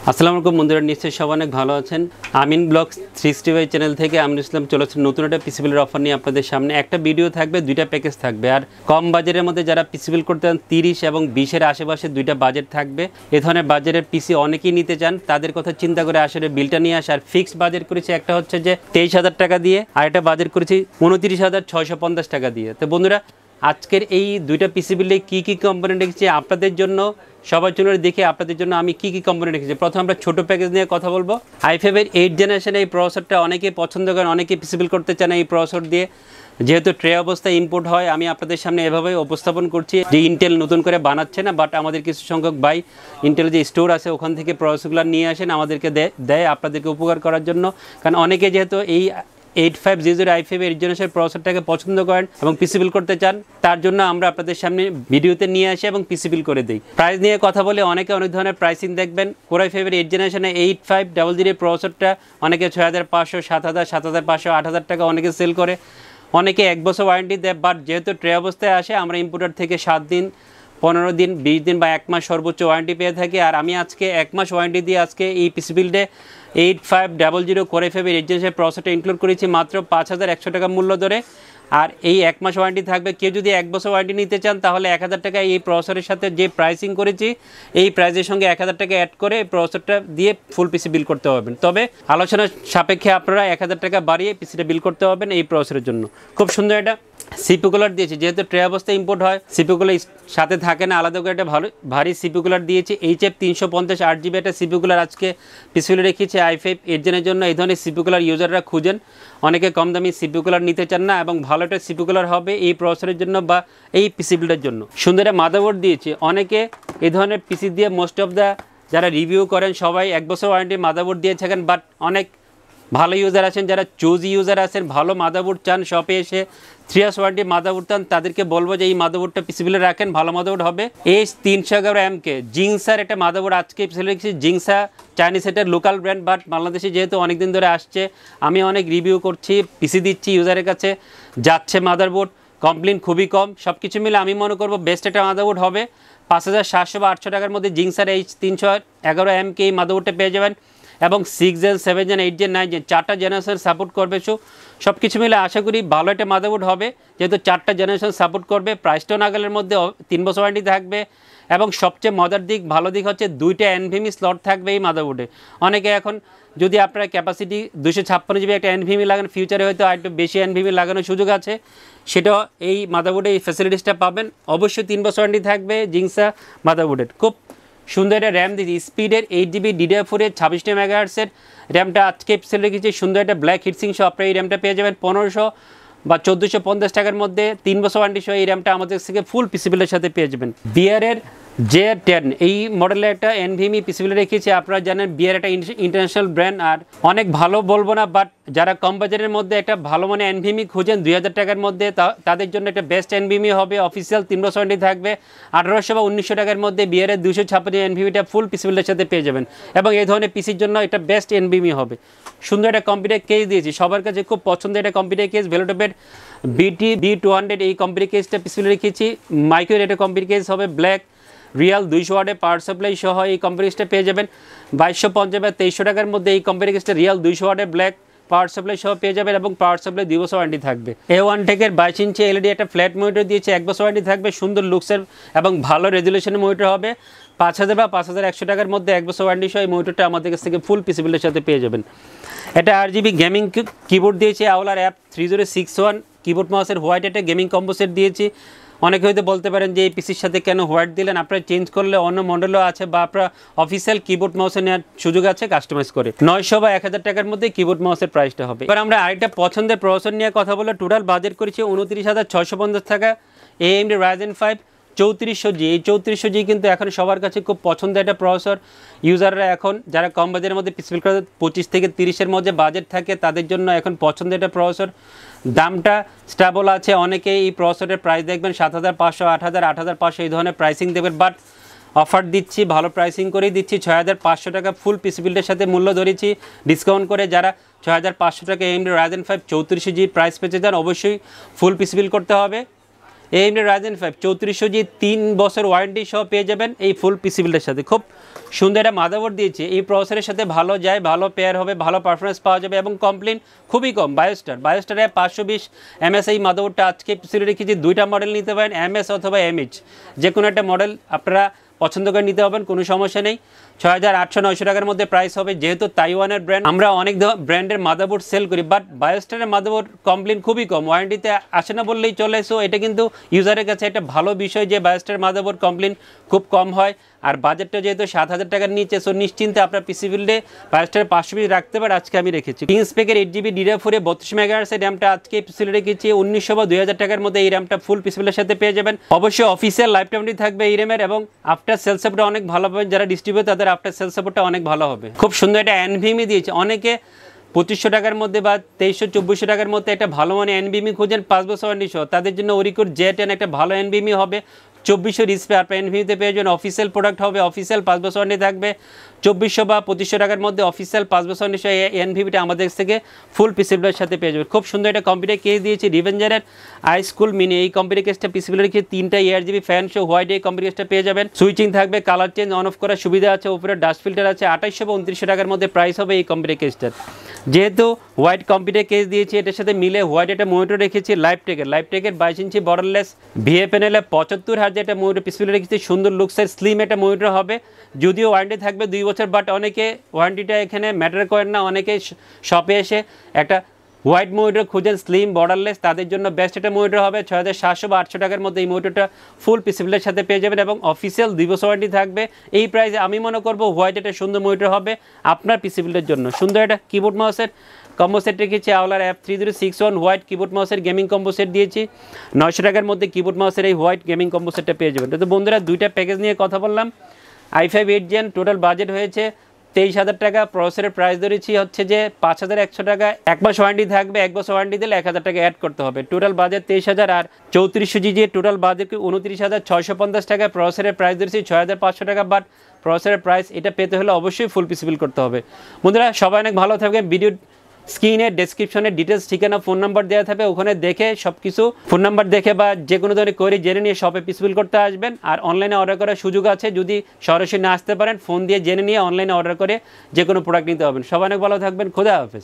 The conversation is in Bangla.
আসসালামু আলাইকুম বন্ধুরা, নিশ্চয়ই সবাই অনেক ভালো আছেন। আমিন ব্লগস 365 চ্যানেল থেকে আমিনুল ইসলাম চলে আসছে নতুন একটা পিসিবিলের অফার নিয়ে আপনাদের সামনে। একটা ভিডিও থাকবে, দুইটা প্যাকেজ থাকবে। আর কম বাজেটের মধ্যে যারা পিসিবিল করতে চান 30 এবং 20-এর আশেপাশে দুইটা বাজেট থাকবে। এ ধরনের বাজেটের পিসি অনেকেই নিতে চান, তাদের কথা চিন্তা করে আসলে বিলটা নিয়ে আসে। আর ফিক্সড বাজেট করেছি একটা হচ্ছে যে 23,000 টাকা দিয়ে, আর একটা বাজেট করেছি 29,650 টাকা দিয়ে। তো বন্ধুরা, আজকের এই দুইটা পিসি বিলে কী কী কম্পোনেন্ট রেখেছি আপনাদের জন্য, সবার জন্য দেখে আপনাদের জন্য আমি কী কী কম্পোনেন্ট রেখেছি। প্রথমে আমরা ছোটো প্যাকেজ নিয়ে কথা বলবো। i5-এর 8 জেনারেশনের এই প্রসেসরটা অনেকে পছন্দ করেন, অনেকে পিসিবিল করতে চান এই প্রসেসর দিয়ে। যেহেতু ট্রে অবস্থায় ইম্পোর্ট হয়, আমি আপনাদের সামনে এভাবে উপস্থাপন করছি যে ইন্টেল নতুন করে বানাচ্ছে না, বাট আমাদের কিছু সংখ্যক ভাই ইন্টেল যে স্টোর আছে ওখান থেকে প্রসেসরগুলো নিয়ে আসেন, আমাদেরকে দেয় আপনাদেরকে উপকার করার জন্য। কারণ অনেকে যেহেতু এই 8500 i5 এর জেনারেশন প্রসেসরটাকে পছন্দ করেন এবং পিসিবিল করতে চান, তার জন্য আমরা আপনাদের সামনে ভিডিওতে নিয়ে আসি এবং পিসিবিল করে দিই। প্রাইস নিয়ে কথা বলে অনেকে অনেক ধরনের প্রাইসিং দেখবেন। Core i5 এর 8 জেনারেশনে 8500 প্রসেসরটা অনেকে 6500, 7000, 7500, 8000 টাকা অনেকে সেল করে, অনেকে 1 বছর ওয়ারেন্টি দেয়। বাট যেহেতু ট্রে অবস্থায় আসে, আমরা ইম্পোর্টার থেকে 7 দিন, 15 দিন, 20 দিন বা 1 মাস সর্বোচ্চ ওয়ারেন্টি পেয়ে থাকি। আর আমি আজকে 1 মাস ওয়ারেন্টি দিয়ে আজকে এই পিসিবিলডে 8500 Core i5 এর জেনারেশন প্রসেসরটা ইনক্লুড করেছি মাত্র 5100 টাকা মূল্য ধরে। আর এই 1 মাস ওয়ারেন্টি থাকবে। কেউ যদি 1 বছর ওয়ারেন্টি নিতে চান তাহলে 1000 টাকা এই প্রসেসরের সাথে যে প্রাইসিং করেছি এই প্রাইসের সঙ্গে 1000 টাকা অ্যাড করে এই প্রসেসরটা দিয়ে ফুল পিসি বিল করতে পারবেন। তবে আলোচনার সাপেক্ষে আপনারা 1000 টাকা বাড়িয়ে পিসিটা বিল করতে পারবেন এই প্রসেসরের জন্য। খুব সুন্দর একটা সিপি কুলার দিয়েছি, যেহেতু ট্রে অবস্থায় ইম্পোর্ট হয়, সিপি কুলার সাথে থাকে না, আলাদা করে একটা ভারী সিপি কুলার দিয়েছি। HF 350 8GB একটা সিপি কুলার আজকে পিসিবিলে রেখেছি i5 8 জেনের জন্য। এই ধরনের সিপি কুলার ইউজাররা খুঁজেন, অনেকে কম দামি সিপি কুলার নিতে চান না, এবং ভালো একটা সিপি কুলার হবে এই প্রসেসরের জন্য বা এই পিসিবিলটার জন্য। সুন্দর একটা মাদারবোর্ড দিয়েছি। অনেকে এই ধরনের পিসি দিয়ে মোস্ট অফ দ্য যারা রিভিউ করেন সবাই 1 বছর ওয়ারেন্টি মাদারবোর্ড দিয়ে থাকেন, বাট অনেক ভালো ইউজার আছেন যারা চুজি ইউজার আছেন, ভালো মাদারবোর্ড চান, শপে এসে 3 ইয়ার্স ওয়ারেন্টি মাদারবোর্ড চান, তাদেরকে বলবো যে এই মাদারবোর্ডটা পিসিবিলে রাখেন, ভালো মাদারবোর্ড হবে। H311MK জিংসার একটা মাদারবোর্ড আজকে পিসিবিলে রেখেছি। জিংসা চাইনিজ একটা লোকাল ব্র্যান্ড, বাট বাংলাদেশে যেহেতু অনেক দিন ধরে আসছে, আমি অনেক রিভিউ করছি, পিসি দিচ্ছি ইউজারের কাছে, যাচ্ছে মাদারবোর্ড, কমপ্লেন খুবই কম। সব কিছু মিলে আমি মনে করবো বেস্ট একটা মাদারবোর্ড হবে। 5700 বা 800 টাকার মধ্যে জিংসার H311MK এই মাদারবোর্ডটা পেয়ে যাবেন। এবং 6 জেন, 7 জেন, 8 জেন, 9 জেন 4টা জেনারেশন সাপোর্ট করবে। সব কিছু মিলে আশা করি ভালো একটা মাদারবোর্ড হবে, যেহেতু 4টা জেনারেশন সাপোর্ট করবে। প্রাইসটাও নাগালের মধ্যে, 3 বছর ওয়ারেন্টি থাকবে। এবং সবচেয়ে মজার দিক, ভালো দিক হচ্ছে 2টা NVMe স্লট থাকবে এই মাদারবোর্ডে। অনেকে এখন যদি আপনারা ক্যাপাসিটি 256 GB একটা NVMe লাগান, ফিউচারে হয়তো আরেকটু বেশি NVMe লাগানোর সুযোগ আছে, সেটাও এই মাদারবোর্ডে এই ফ্যাসিলিটিসটা পাবেন। অবশ্যই 3 বছর ওয়ারেন্টি থাকবে জিংসা মাদারবোর্ডের। খুব সুন্দর একটা র্যাম দিয়েছি, স্পিডের 8GB DDR4-এর 26 মেগাহার্টসের র্যামটা আজকে সেল রেখেছি। সুন্দর একটা ব্ল্যাক হিটসিং সহ আপনারা এই র্যামটা পেয়ে যাবেন 1500 বা 1450 টাকার মধ্যে। 3 বছর ওয়ারেন্টি সহ এই র্যামটা আমাদের থেকে ফুল পিসিবিলের সাথে পেয়ে যাবেন। বিয়ারের J10 এই মডেলের একটা NVMe পিসিবিলে রেখেছি। আপনারা জানেন বিয়ার একটা ইন্টারন্যাশনাল ব্র্যান্ড, আর অনেক ভালো বলবো না, বাট যারা কম বাজারের মধ্যে একটা ভালো মানে NVMe খুঁজেন 2000 টাকার মধ্যে, তাদের জন্য একটা বেস্ট NVMe হবে। অফিসিয়াল 3 বছর ওয়ারেন্টি থাকবে। 1800 বা 1900 টাকার মধ্যে বিয়ারের 256 NVMeটা ফুল পিসিবিলের সাথে পেয়ে যাবেন, এবং এই ধরনের পিসির জন্য এটা বেস্ট NVMe হবে। সুন্দর একটা কম্পিউটার কেস দিয়েছি, সবার কাছে খুব পছন্দের একটা কম্পিউটার কেস, ভেলোটপের BT-B200 এই কম্পিউটার কেসটা পিসিবিলে রেখেছি। মাইক্রো একটা কম্পিউটার কেস হবে, ব্ল্যাক রিয়াল 200 ওয়াটের পাওয়ার সাপ্লাই সহ এই কম্পিউটার কেসটা পেয়ে যাবেন 2250 বা 2300 টাকার মধ্যে। এই কম্পিউটার কেসটা রিয়াল 200 ওয়াটের ব্ল্যাক পাওয়ার সাপ্লাই সহ পেয়ে যাবেন, এবং পাওয়ার সাপ্লাই 2 বছর ওয়ারেন্টি থাকবে। A1 টেকের 22 ইঞ্চি LED একটা ফ্ল্যাট মনিটর দিয়েছে, 1 বছর ওয়ারেন্টি থাকবে। সুন্দর লুকসের এবং ভালো রেজুলেশনের মনিটর হবে। 5000 বা 5100 টাকার মধ্যে 1 বছর ওয়ারেন্টি সহ এই মনিটরটা আমাদের কাছ থেকে ফুল পিসিবিলের সাথে পেয়ে যাবেন। এটা RGB গেমিং কিবোর্ড দিয়েছে, আওলার অ্যাপ 3061 কিবোর্ড মাউসের হোয়াইট একটা গেমিং কম্বো সেট দিয়েছি। অনেকে হয়তো বলতে পারেন যে এই পিসির সাথে কেন হোয়াইট দিলেন, আপনারা চেঞ্জ করলে অন্য মডেলও আছে, বা আপনারা অফিসিয়াল কিবোর্ড মাউসে নেওয়ার সুযোগ আছে কাস্টমাইজ করে। 900 বা 1000 টাকার মধ্যে কিবোর্ড মাউসের প্রাইসটা হবে। এবার আমরা আরেকটা পছন্দের প্রসেসর নিয়ে কথা বলে টোটাল বাজেট করেছি 29,650 টাকা। AMD Ryzen 5 3400G। এই 3400G কিন্তু এখন সবার কাছে খুব পছন্দের একটা প্রসেসর। ইউজাররা এখন যারা কম বাজেটের মধ্যে পিসিবিল করে 25 থেকে 30-এর মধ্যে বাজেট থাকে, তাদের জন্য এখন পছন্দের একটা প্রসেসর। দামটা স্টেবল আছে। অনেকে এই প্রসেসরের প্রাইস দেখবেন 7500, 8000, 8500 এই ধরনের প্রাইসিং দেবেন, বাট অফার দিচ্ছি, ভালো প্রাইসিং করেই দিচ্ছি। 6500 টাকা ফুল পিসিবিলের সাথে মূল্য ধরেছি ডিসকাউন্ট করে। যারা 6500 টাকা AMD Ryzen 5 3400G প্রাইস পেতে চান, অবশ্যই ফুল পিসিবিল করতে হবে। AMD Ryzen 5 3400G 3 বছর ওয়ারেন্টি সহ পেয়ে যাবেন এই ফুল পিসি বিল্ডের সাথে। খুব সুন্দর একটা মাদারবোর্ড দিয়েছে, এই প্রসেসরের সাথে ভালো যায়, ভালো পেয়ার হবে, ভালো পারফরমেন্স পাওয়া যাবে এবং কমপ্লেন খুবই কম। বায়োস্টারে 520 MS এই মাদারবোর্ডটা আজকে পিসি রেখেছি। দুইটা মডেল নিতে পারেন, MS অথবা MH, যে কোনো একটা মডেল আপনারা পছন্দ করে নিতে হবেন, কোনো সমস্যা নেই। 6800-900 টাকার মধ্যে প্রাইস হবে। যেহেতু তাইওয়ানের ব্র্যান্ড, আমরা অনেক ব্র্যান্ডের মাদারবোর্ড সেল করি, বাট বায়োস্টারের মাদারবোর্ড কমপ্লেন খুবই কম, ওয়ারেন্টিতে আসে না বললেই চলে। সো এটা কিন্তু ইউজারের কাছে একটা ভালো বিষয় যে বায়োস্টারের মাদারবোর্ড কমপ্লেন খুব কম হয়। আর বাজেটটা যেহেতু 7000 টাকার নিচে, সো নিশ্চিন্তে আপনার পিসি বিল্ডে বায়োস্টারের 520 রাখতে পারে। আজকে আমি রেখেছি কিংসপেকের 8GB DDR4 32 MHz র্যামটা আজকে পিসি বিল্ডে রেখেছি 1900 বা 2000 টাকার মধ্যে। এই র্যামটা ফুল পিসি বিল্ডের সাথে পেয়ে যাবেন। অবশ্যই অফিসিয়াল লাইফ টাইমটি থাকবে এই র্যামের, এবং আফটার সেল সাপোর্ট অনেক ভালো পাবেন। যারা ডিস্ট্রিবিউটর তাদের আফটার সেল সাপোর্টটা অনেক ভালো হবে। খুব সুন্দর একটা NVMe দিয়েছে। অনেকে 2500 টাকার মধ্যে বা 2300-2400 টাকার মধ্যে একটা ভালো মানে NVMe খুঁজেন 5 বছর ওয়ারেন্টি সহ, তাদের জন্য ওরিকোর J10 একটা ভালো NVMe হবে। 2400 ডিসপ্লে আর NVMe-তে পেয়ে যাবেন। অফিসিয়াল প্রোডাক্ট হবে, অফিসিয়াল 5 বছর ওয়ারেন্টি থাকবে। 2400 বা 2500 টাকার মধ্যে অফিসিয়াল 5 বছর ওয়ারেন্টি সহ NVMe-টা আমাদের থেকে ফুল পিসি বিল্ডের সাথে পেয়ে যাবেন। খুব সুন্দর একটা কম্পিউটার কেস দিয়েছি রিভেঞ্জারের iSchool mini। এই কম্পিউটার কেসটা পিসি বিল্ডে রেখে 3টা ARGB ফ্যান সহ হোয়াইট এই কম্পিউটার কেসটা পেয়ে যাবেন। সুইচিং থাকবে, কালার চেঞ্জ অন অফ করার সুবিধা আছে, উপরে ডাস্ট ফিল্টার আছে। 2800 বা 2900 টাকার মধ্যে প্রাইস হবে এই কম্পিউটার কেসটার। যেহেতু হোয়াইট কম্পিউটার কেস দিয়েছি, এটার সাথে মিলে হোয়াইট একটা মনিটর রেখেছি লাইভটেকের 22 ইঞ্চি বর্ডারলেস VA প্যানেলে 75 হার্জ একটা মনিটর পিসি বিল্ডে রেখেছি। সুন্দর লুকসের স্লিম একটা মনিটর হবে। যদিও ওয়ারেন্টি থাকবে 2 বছর, বাট অনেকে ওয়ারেন্টিটা এখানে ম্যাটার করেন না। অনেকে শপে এসে একটা হোয়াইট মনিটর খুঁজেন স্লিম বর্ডারলেস, তাদের জন্য বেস্ট একটা মনিটর হবে। 6700 বা 800 টাকার মধ্যে এই মনিটরটা ফুল পিসি বিল্ডের সাথে পেয়ে যাবেন এবং অফিসিয়াল 2 বছর ওয়ারেন্টি থাকবে। এই প্রাইসে আমি মনে করব হোয়াইট একটা সুন্দর মনিটর হবে আপনার পিসি বিল্ডের জন্য। সুন্দর একটা কিবোর্ড মাউসের কম্বো সেট রেখেছি। আওলার F3061 হোয়াইট কিবোর্ড মাউসের গেমিং কম্বো সেট দিয়েছি। 900 টাকার মধ্যে কিবোর্ড মাউসের এই হোয়াইট গেমিং কম্বো সেটটা পেয়ে যাবেন। তো বন্ধুরা, দুইটা প্যাকেজ নিয়ে কথা বললাম। i5 8 Gen টোটাল বাজেট হয়েছে 23,000 টাকা। প্রসেসরের প্রাইস ধরেছি হচ্ছে যে 5100 টাকা। 1 মাস ওয়ারেন্টি থাকবে, 1 বছর ওয়ারেন্টি দিলে 1000 টাকা অ্যাড করতে হবে। Total budget 23,000। আর 3400G টোটাল বাজেট 29,650 টাকা। প্রসেসরের প্রাইস ধরেছি 6500 টাকা। বাট প্রসেসরের প্রাইস এটা পেতে হলে অবশ্যই ফুল পিসি বিল্ড করতে হবে। বন্ধুরা, সবাই অনেক ভালো থাকবে। ভিডিও স্ক্রিনে ডেসক্রিপশনে ডিটেলস, ঠিকানা, ফোন নাম্বার দেওয়া থাকবে, ওখানে দেখে সব কিছু ফোন নাম্বার দেখে বা যে কোনো ধরনের কোয়েরি জেনে নিয়ে শপে পিসি বিল্ড করতে আসবেন। আর অনলাইনে অর্ডার করার সুযোগ আছে, যদি সরাসরি না আসতে পারেন ফোন দিয়ে জেনে নিয়ে অনলাইনে অর্ডার করে যে কোনো প্রোডাক্ট নিতে হবেন। সবাই অনেক ভালো থাকবেন। খোদা হাফেজ।